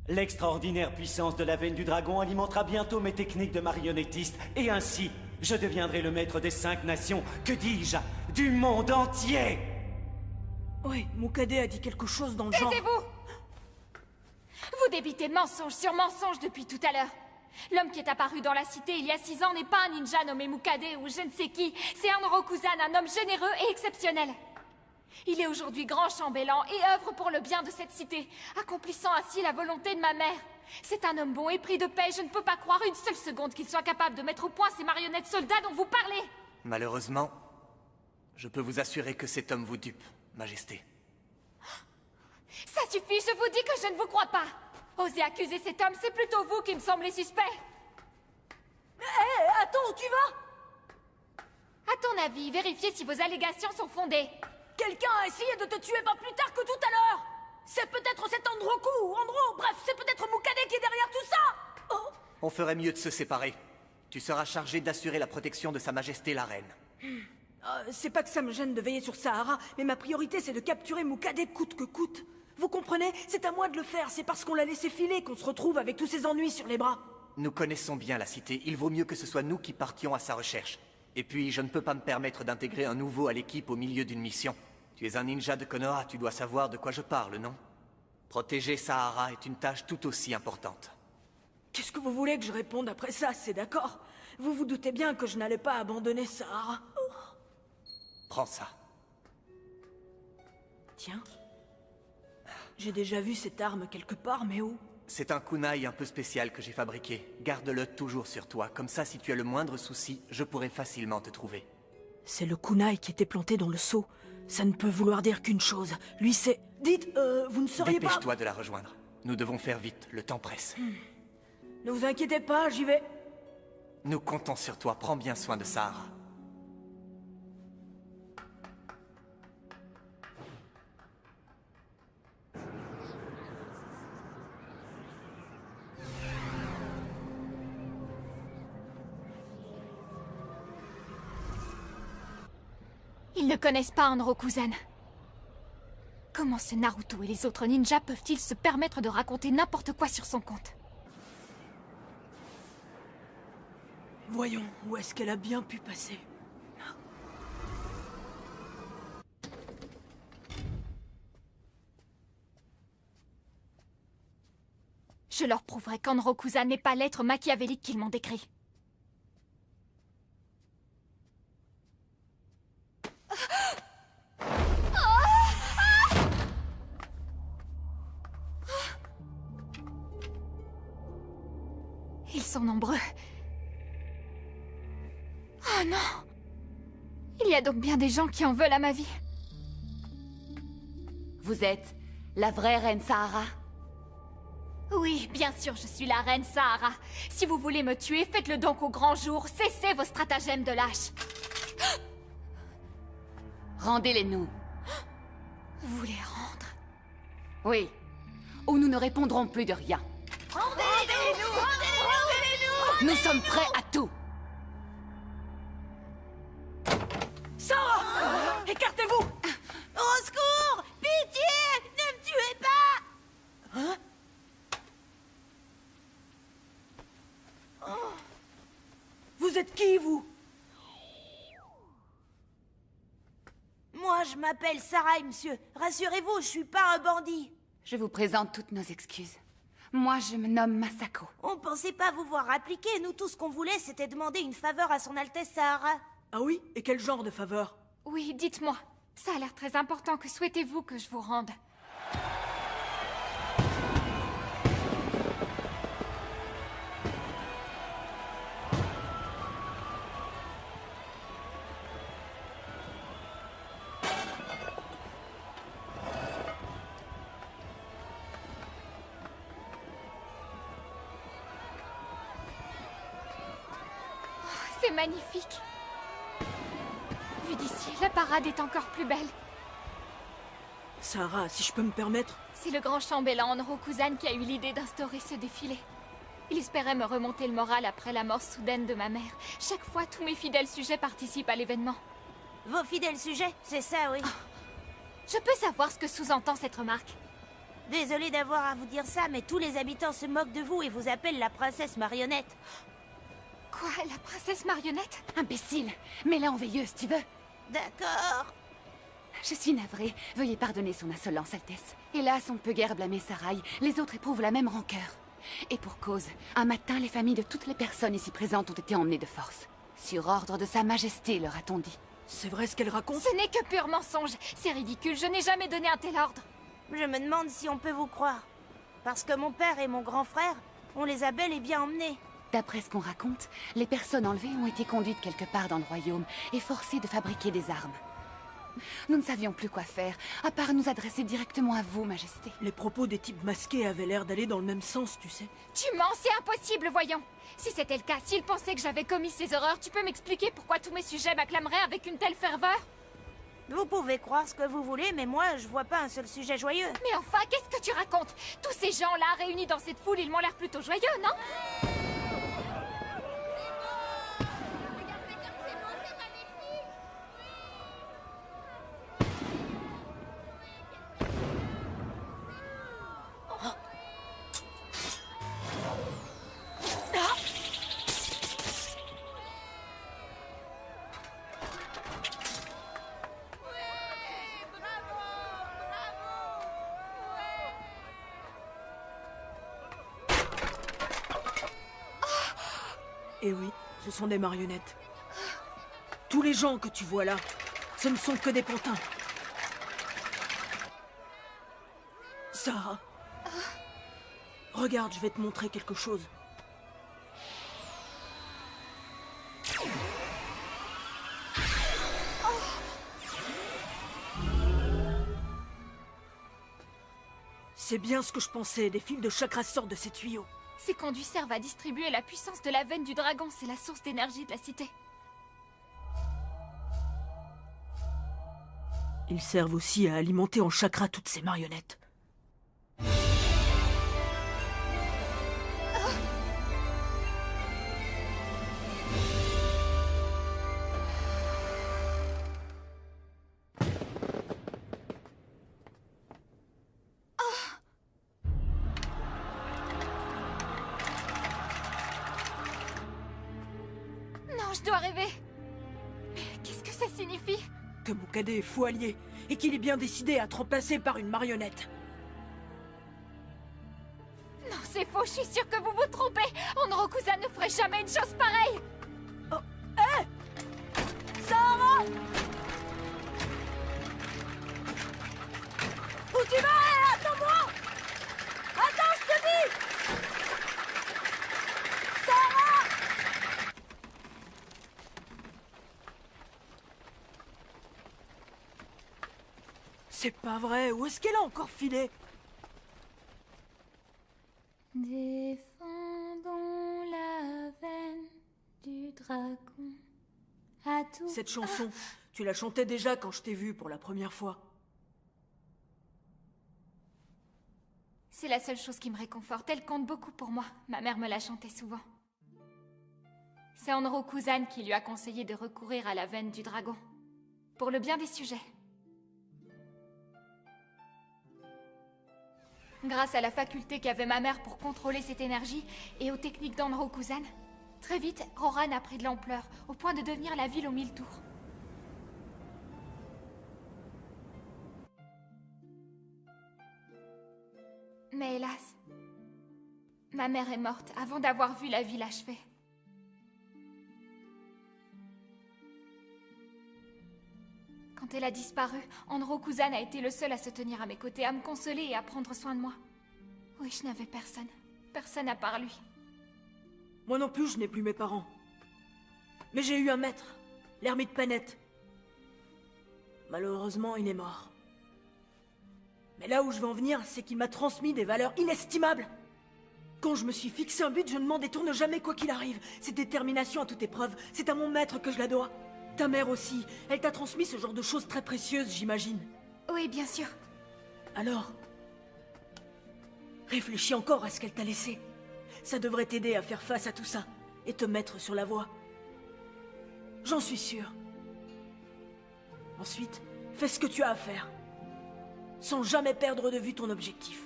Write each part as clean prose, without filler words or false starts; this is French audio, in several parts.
L'extraordinaire puissance de la veine du dragon alimentera bientôt mes techniques de marionnettiste, et ainsi, je deviendrai le maître des 5 nations, que dis-je, du monde entier! Ouais, Mukade a dit quelque chose dans le genre... Taisez-vous! Vous débitez mensonge sur mensonge depuis tout à l'heure. L'homme qui est apparu dans la cité il y a 6 ans n'est pas un ninja nommé Mukade ou je ne sais qui. C'est un Rokuzan, un homme généreux et exceptionnel. Il est aujourd'hui grand chambellan et œuvre pour le bien de cette cité, accomplissant ainsi la volonté de ma mère. C'est un homme bon et pris de paix, je ne peux pas croire une seule seconde qu'il soit capable de mettre au point ces marionnettes soldats dont vous parlez. Malheureusement, je peux vous assurer que cet homme vous dupe, Majesté. Ça suffit, je vous dis que je ne vous crois pas. Osez accuser cet homme, c'est plutôt vous qui me semblez suspect. Hé, attends, où tu vas? À ton avis, vérifiez si vos allégations sont fondées. Quelqu'un a essayé de te tuer pas plus tard que tout à l'heure. C'est peut-être cet Androku ou Andro, bref, c'est peut-être Mukade qui est derrière tout ça. Oh. On ferait mieux de se séparer. Tu seras chargé d'assurer la protection de Sa Majesté la Reine. C'est pas que ça me gêne de veiller sur Sahara, mais ma priorité c'est de capturer Mukade coûte que coûte. Vous comprenez? C'est à moi de le faire, c'est parce qu'on l'a laissé filer qu'on se retrouve avec tous ces ennuis sur les bras. Nous connaissons bien la cité, il vaut mieux que ce soit nous qui partions à sa recherche. Et puis, je ne peux pas me permettre d'intégrer un nouveau à l'équipe au milieu d'une mission. Tu es un ninja de Konoha, tu dois savoir de quoi je parle, non? Protéger Sahara est une tâche tout aussi importante. Qu'est-ce que vous voulez que je réponde après ça, c'est d'accord? Vous vous doutez bien que je n'allais pas abandonner Sahara. Oh. Prends ça. Tiens. J'ai déjà vu cette arme quelque part, mais où? C'est un kunai un peu spécial que j'ai fabriqué. Garde-le toujours sur toi, comme ça si tu as le moindre souci, je pourrai facilement te trouver. C'est le kunai qui était planté dans le seau. Ça ne peut vouloir dire qu'une chose. Lui c'est... Dites, vous ne seriez pas... Dépêche-toi de la rejoindre. Nous devons faire vite, le temps presse. Ne vous inquiétez pas, j'y vais. Nous comptons sur toi, prends bien soin de Sahara. Ils ne connaissent pas Androkuzan. Comment ce Naruto et les autres ninjas peuvent-ils se permettre de raconter n'importe quoi sur son compte? Voyons, où est-ce qu'elle a bien pu passer? Je leur prouverai qu'Androkuzan n'est pas l'être machiavélique qu'ils m'ont décrit. Ils sont nombreux. Oh non! Il y a donc bien des gens qui en veulent à ma vie. Vous êtes la vraie reine Sahara? Oui, bien sûr, je suis la reine Sahara. Si vous voulez me tuer, faites-le donc au grand jour. Cessez vos stratagèmes de lâche. Rendez-les-nous. Vous les rendre? Oui. Ou nous ne répondrons plus de rien. Rendez-les-nous! Rendez-les-nous! Nous sommes prêts à tout. Sarah! Écartez-vous! Au secours! Pitié! Ne me tuez pas! Hein? Vous êtes qui, vous? Moi, je m'appelle Sarai, monsieur. Rassurez-vous, je suis pas un bandit. Je vous présente toutes nos excuses. Moi, je me nomme Masako. On pensait pas vous voir appliquer. Nous, tout ce qu'on voulait, c'était demander une faveur à son Altesse Sahara. Ah oui? Et quel genre de faveur? Oui, dites-moi. Ça a l'air très important. Que souhaitez-vous que je vous rende? C'est magnifique. Vu d'ici, la parade est encore plus belle. Sarah, si je peux me permettre... C'est le grand chambellan Androkuzan qui a eu l'idée d'instaurer ce défilé. Il espérait me remonter le moral après la mort soudaine de ma mère. Chaque fois, tous mes fidèles sujets participent à l'événement. Vos fidèles sujets, c'est ça, oui. Je peux savoir ce que sous-entend cette remarque? Désolée d'avoir à vous dire ça, mais tous les habitants se moquent de vous et vous appellent la princesse marionnette. Quoi, la princesse marionnette? Imbécile! Mets-la en veilleuse, tu veux? D'accord. Je suis navrée. Veuillez pardonner son insolence, Altesse. Hélas, on ne peut guère blâmer Sarai. Les autres éprouvent la même rancœur. Et pour cause, un matin, les familles de toutes les personnes ici présentes ont été emmenées de force. Sur ordre de Sa Majesté, leur a-t-on dit. C'est vrai ce qu'elle raconte? Ce n'est que pur mensonge. C'est ridicule, je n'ai jamais donné un tel ordre. Je me demande si on peut vous croire. Parce que mon père et mon grand frère, on les a bel et bien emmenés. D'après ce qu'on raconte, les personnes enlevées ont été conduites quelque part dans le royaume et forcées de fabriquer des armes. Nous ne savions plus quoi faire, à part nous adresser directement à vous, Majesté. Les propos des types masqués avaient l'air d'aller dans le même sens, tu sais. Tu mens, c'est impossible, voyons. Si c'était le cas, s'ils pensaient que j'avais commis ces horreurs, tu peux m'expliquer pourquoi tous mes sujets m'acclameraient avec une telle ferveur? Vous pouvez croire ce que vous voulez, mais moi, je vois pas un seul sujet joyeux. Mais enfin, qu'est-ce que tu racontes? Tous ces gens-là réunis dans cette foule, ils m'ont l'air plutôt joyeux, non? Et oui, ce sont des marionnettes. Tous les gens que tu vois là, ce ne sont que des pantins. Sarah. Regarde, je vais te montrer quelque chose. C'est bien ce que je pensais, des fils de chakra sortent de ces tuyaux. Ces conduits servent à distribuer la puissance de la veine du dragon, c'est la source d'énergie de la cité. Ils servent aussi à alimenter en chakra toutes ces marionnettes. Non, je dois rêver. Mais qu'est-ce que ça signifie? Que Mukade est fou allié, et qu'il est bien décidé à te remplacer par une marionnette. Non, c'est faux, je suis sûre que vous vous trompez. Honrokusan ne ferait jamais une chose pareille. Oh, hé! Sarah! Où tu vas? Attends-moi! Attends, je te dis! Sarah! C'est pas vrai, où est-ce qu'elle a encore filé? Défendons la veine du dragon à tout. Cette chanson, tu la chantais déjà quand je t'ai vue pour la première fois. C'est la seule chose qui me réconforte, elle compte beaucoup pour moi. Ma mère me la chantait souvent. C'est Honrokusan qui lui a conseillé de recourir à la veine du dragon. Pour le bien des sujets. Grâce à la faculté qu'avait ma mère pour contrôler cette énergie et aux techniques d'Honrokusan, très vite, Roran a pris de l'ampleur, au point de devenir la ville aux 1000 tours. Mais hélas, ma mère est morte avant d'avoir vu la ville achevée. Quand elle a disparu, Honrokusan a été le seul à se tenir à mes côtés, à me consoler et à prendre soin de moi. Oui, je n'avais personne. Personne à part lui. Moi non plus, je n'ai plus mes parents. Mais j'ai eu un maître, l'ermite Panette. Malheureusement, il est mort. Mais là où je veux en venir, c'est qu'il m'a transmis des valeurs inestimables. Quand je me suis fixé un but, je ne m'en détourne jamais quoi qu'il arrive. Cette détermination à toute épreuve, c'est à mon maître que je la dois. Ta mère aussi, elle t'a transmis ce genre de choses très précieuses, j'imagine. Oui, bien sûr. Alors, réfléchis encore à ce qu'elle t'a laissé. Ça devrait t'aider à faire face à tout ça, et te mettre sur la voie. J'en suis sûr. Ensuite, fais ce que tu as à faire, sans jamais perdre de vue ton objectif.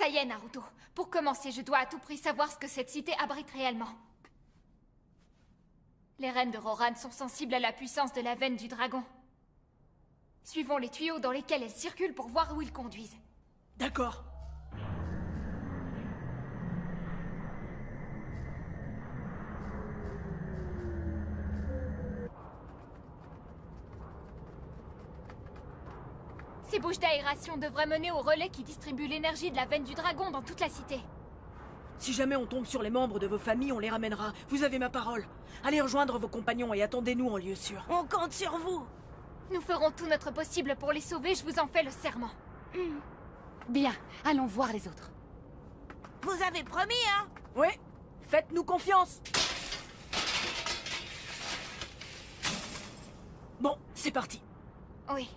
Ça y est, Naruto. Pour commencer, je dois à tout prix savoir ce que cette cité abrite réellement. Les reines de Roran sont sensibles à la puissance de la veine du dragon. Suivons les tuyaux dans lesquels elles circulent pour voir où ils conduisent. D'accord. Ces bouches d'aération devraient mener au relais qui distribue l'énergie de la veine du dragon dans toute la cité. Si jamais on tombe sur les membres de vos familles, on les ramènera. Vous avez ma parole. Allez rejoindre vos compagnons et attendez-nous en lieu sûr. On compte sur vous. Nous ferons tout notre possible pour les sauver, je vous en fais le serment. Bien, allons voir les autres. Vous avez promis, hein? Oui, faites-nous confiance. Bon, c'est parti. Oui.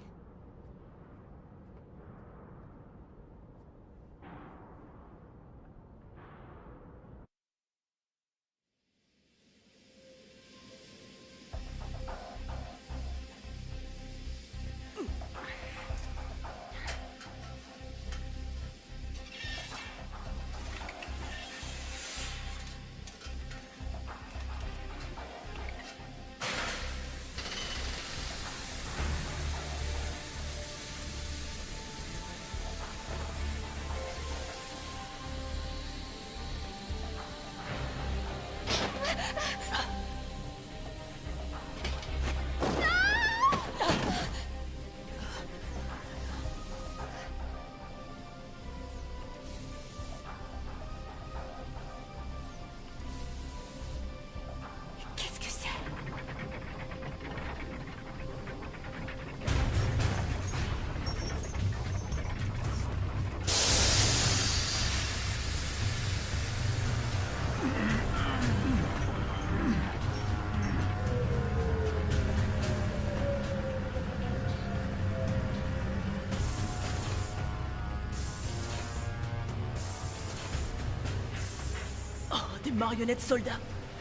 Qu'est-ce que c'est? Oh, des marionnettes soldats.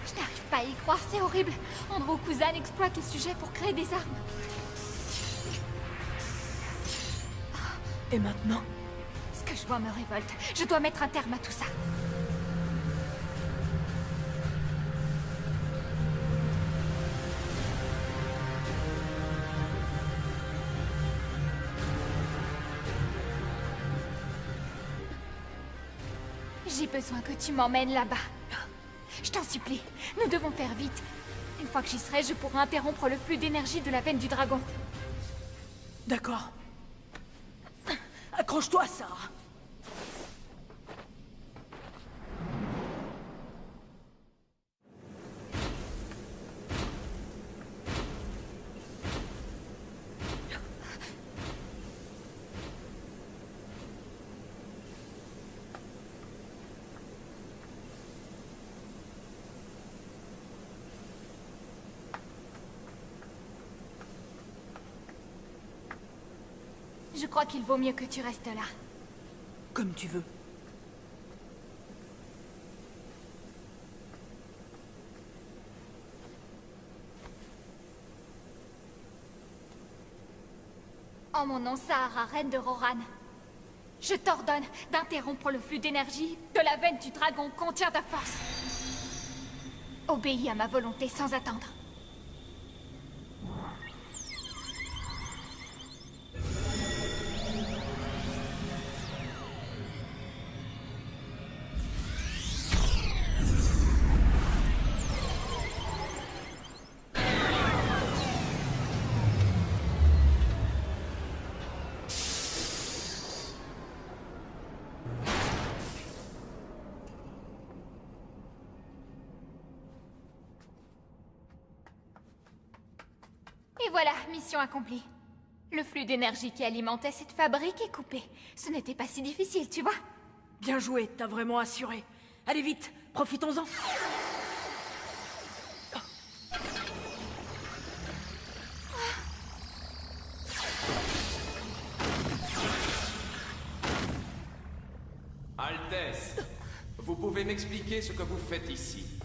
Je n'arrive pas à y croire, c'est horrible. Andro-Kuzan exploite le sujet pour créer des armes. Et maintenant? Ce que je vois me révolte. Je dois mettre un terme à tout ça. J'ai besoin que tu m'emmènes là-bas. Je t'en supplie, nous devons faire vite. Une fois que j'y serai, je pourrai interrompre le flux d'énergie de la veine du dragon. D'accord. Accroche-toi, Sarah. Je crois qu'il vaut mieux que tu restes là. Comme tu veux. En mon nom, Sahara, reine de Roran, je t'ordonne d'interrompre le flux d'énergie de la veine du dragon. Contiens ta force. Obéis à ma volonté sans attendre. Et voilà, mission accomplie. Le flux d'énergie qui alimentait cette fabrique est coupé. Ce n'était pas si difficile, tu vois. Bien joué, t'as vraiment assuré. Allez vite, profitons-en. Altesse, vous pouvez m'expliquer ce que vous faites ici?